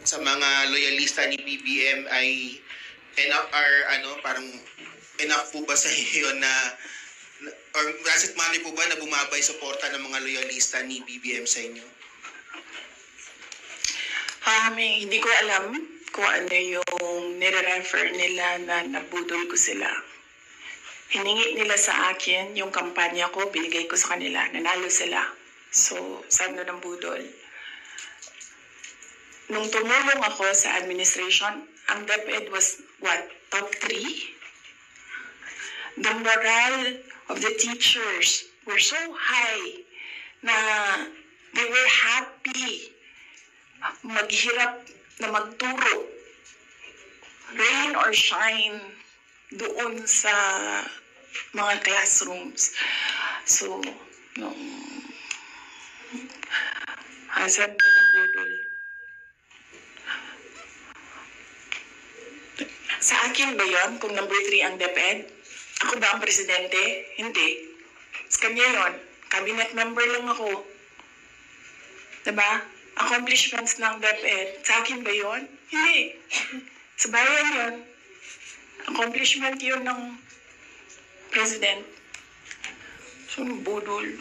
sa mga loyalista ni BBM ay enough, parang enough po ba sa iyo na or Rasit Mani po ba na bumabay suporta ng mga loyalista ni BBM sa inyo? Hindi ko alam kung ano yung nire-refer nila na nabudol ko sila. Hiningi nila sa akin yung kampanya ko, binigay ko sa kanila, nanalo sila. So, saan ng budol? Nung tumulong ako sa administration, ang DepEd was, top 3? The morale of the teachers were so high na they were happy maghirap na magturo, rain or shine, doon sa mga classrooms. So, nung sabi ng budol, sa akin ba yun kung number 3 ang DepEd? Ako ba ang presidente? Hindi. Sa kanya yun. Cabinet member lang ako. Diba? Accomplishments ng DepEd. Sa akin ba yun? Hindi. Sa bayan yun. Accomplishment yun ng president. So, budol.